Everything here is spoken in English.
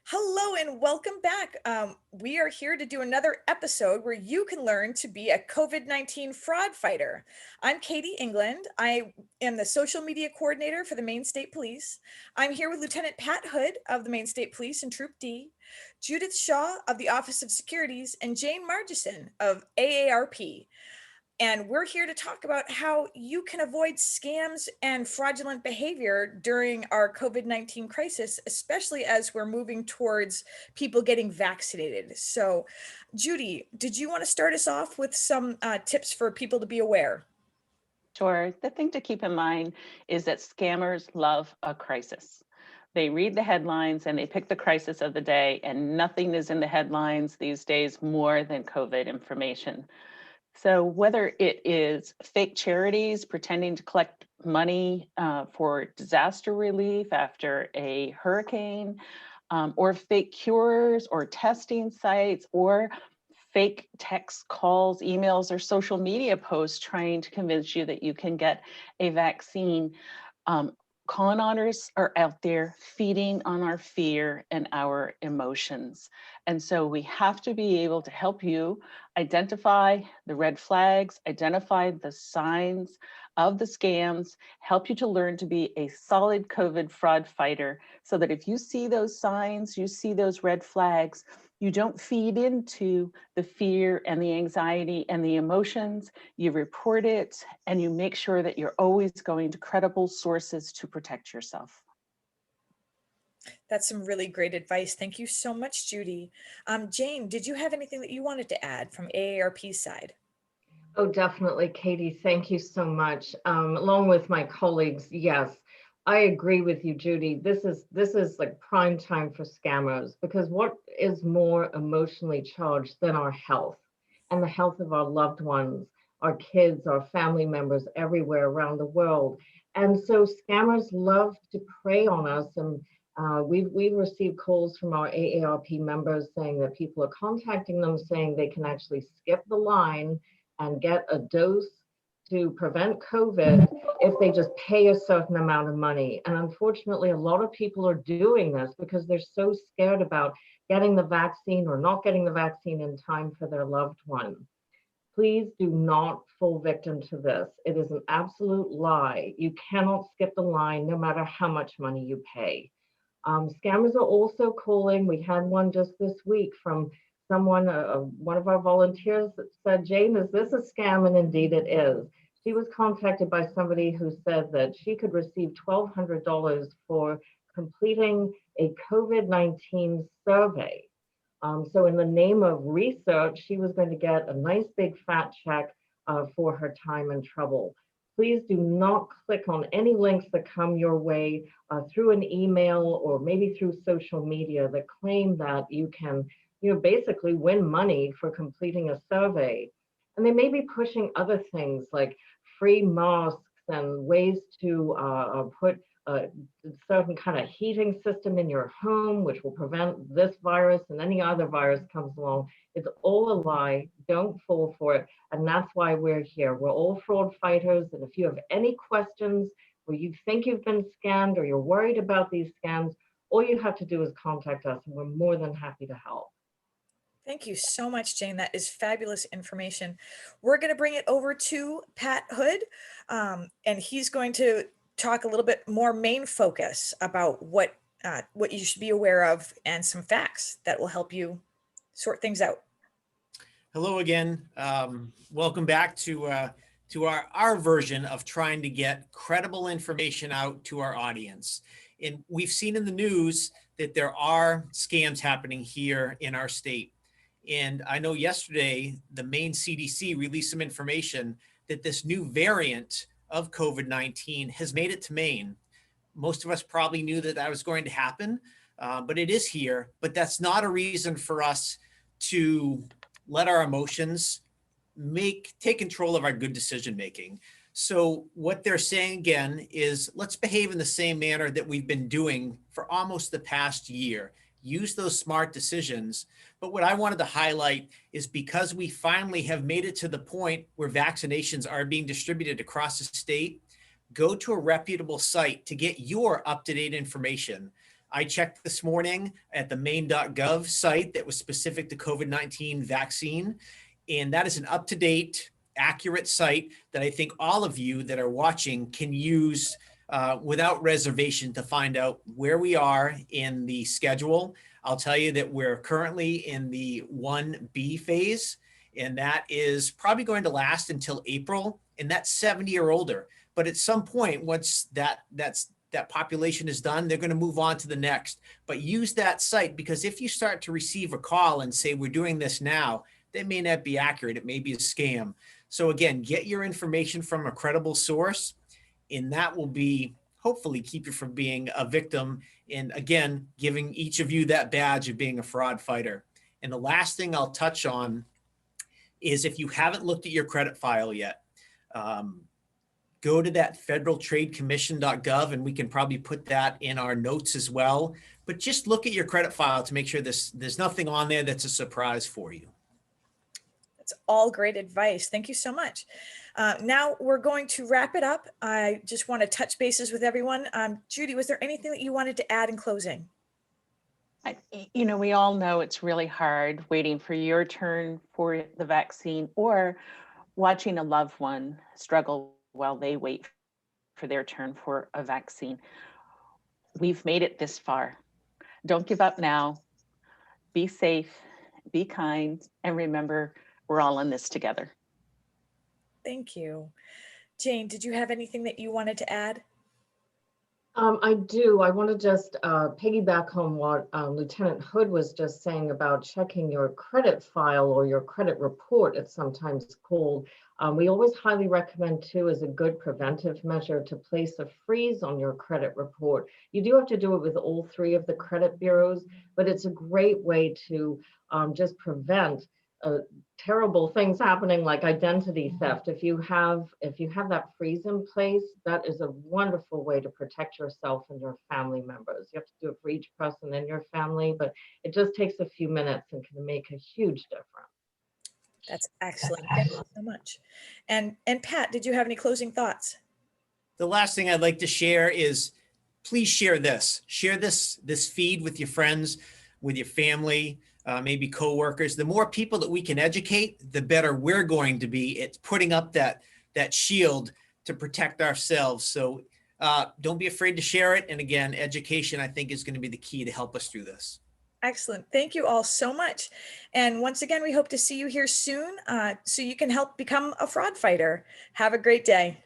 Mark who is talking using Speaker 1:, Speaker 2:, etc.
Speaker 1: Hello and welcome back. We are here to do another episode where you can learn to be a COVID-19 fraud fighter. I'm Katie England. I am the social media coordinator for the Maine State Police. I'm here with Lieutenant Pat Hood of the Maine State Police and Troop D, Judith Shaw of the Office of Securities, and Jane Margesson of AARP. And we're here to talk about how you can avoid scams and fraudulent behavior during our COVID-19 crisis, especially as we're moving towards people getting vaccinated. So, Judy, did you want to start us off with some tips for people to be aware?
Speaker 2: Sure. The thing to keep in mind is that scammers love a crisis. They read the headlines and they pick the crisis of the day, and nothing is in the headlines these days more than COVID information. So whether it is fake charities pretending to collect money for disaster relief after a hurricane, or fake cures or testing sites, or fake text calls, emails, or social media posts trying to convince you that you can get a vaccine. Con artists are out there feeding on our fear and our emotions. And so we have to be able to help you identify the red flags, identify the signs of the scams, help you to learn to be a solid COVID fraud fighter so that if you see those signs, you see those red flags, you don't feed into the fear and the anxiety and the emotions. You report it and you make sure that you're always going to credible sources to protect yourself.
Speaker 1: That's some really great advice. Thank you so much, Judy. Jane, did you have anything that you wanted to add from AARP's side?
Speaker 3: Oh, definitely, Katie. Thank you so much. Along with my colleagues, yes, I agree with you, Judy. This is like prime time for scammers, because what is more emotionally charged than our health and the health of our loved ones, our kids, our family members everywhere around the world. And so scammers love to prey on us. And we've received calls from our AARP members saying that people are contacting them saying they can actually skip the line and get a dose to prevent COVID if they just pay a certain amount of money. And unfortunately, a lot of people are doing this because they're so scared about getting the vaccine or not getting the vaccine in time for their loved one. Please do not fall victim to this. It is an absolute lie. You cannot skip the line no matter how much money you pay. Scammers are also calling. We had one just this week from someone, one of our volunteers that said, Jane, is this a scam? And indeed it is. She was contacted by somebody who said that she could receive $1,200 for completing a COVID-19 survey. So in the name of research, she was going to get a nice big fat check for her time and trouble. Please do not click on any links that come your way through an email or maybe through social media that claim that you can basically win money for completing a survey. And they may be pushing other things like free masks and ways to put a certain kind of heating system in your home, which will prevent this virus and any other virus comes along. It's all a lie. Don't fall for it. And that's why we're here. We're all fraud fighters. And if you have any questions where you think you've been scammed or you're worried about these scams, all you have to do is contact us and we're more than happy to help.
Speaker 1: Thank you so much, Jane. That is fabulous information. We're going to bring it over to Pat Hood, and he's going to talk a little bit more Maine focus about what you should be aware of and some facts that will help you sort things out.
Speaker 4: Hello again. Welcome back to our version of trying to get credible information out to our audience. And we've seen in the news that there are scams happening here in our state. And I know yesterday the Maine CDC released some information that this new variant of COVID-19 has made it to Maine. Most of us probably knew that that was going to happen, but it is here. But that's not a reason for us to let our emotions take control of our good decision making. So what they're saying again is, let's behave in the same manner that we've been doing for almost the past year. Use those smart decisions. But what I wanted to highlight is because we finally have made it to the point where vaccinations are being distributed across the state, go to a reputable site to get your up-to-date information. I checked this morning at the maine.gov site that was specific to COVID-19 vaccine. And that is an up-to-date, accurate site that I think all of you that are watching can use without reservation to find out where we are in the schedule. I'll tell you that we're currently in the 1B phase, and that is probably going to last until April, and that's 70 or older. But at some point, once that population is done, they're going to move on to the next. But use that site, because if you start to receive a call and say, we're doing this now, that may not be accurate. It may be a scam. So again, get your information from a credible source, and that will be hopefully keep you from being a victim. And again, giving each of you that badge of being a fraud fighter. And the last thing I'll touch on is if you haven't looked at your credit file yet, go to that federaltradecommission.gov, and we can probably put that in our notes as well. But just look at your credit file to make sure there's nothing on there that's a surprise for you.
Speaker 1: That's all great advice. Thank you so much. Now we're going to wrap it up. I just want to touch bases with everyone. Judy, was there anything that you wanted to add in closing?
Speaker 2: We all know it's really hard waiting for your turn for the vaccine or watching a loved one struggle while they wait for their turn for a vaccine. We've made it this far. Don't give up now. Be safe, be kind, and remember, we're all in this together.
Speaker 1: Thank you. Jane, did you have anything that you wanted to add?
Speaker 3: I do. I want to just piggyback on what Lieutenant Hood was just saying about checking your credit file or your credit report, it's sometimes called. We always highly recommend too, as a good preventive measure, to place a freeze on your credit report. You do have to do it with all three of the credit bureaus, but it's a great way to just prevent terrible things happening like identity theft. If you have that freeze in place, that is a wonderful way to protect yourself and your family members. You have to do it for each person in your family, but it just takes a few minutes and can make a huge difference.
Speaker 1: That's excellent. Thank you so much. And Pat, did you have any closing thoughts?
Speaker 4: The last thing I'd like to share is please share this. Share this feed with your friends, with your family, maybe coworkers. The more people that we can educate, the better we're going to be at putting up that shield to protect ourselves. So don't be afraid to share it. And again, education, I think, is going to be the key to help us through this.
Speaker 1: Excellent. Thank you all so much. And once again, we hope to see you here soon so you can help become a fraud fighter. Have a great day.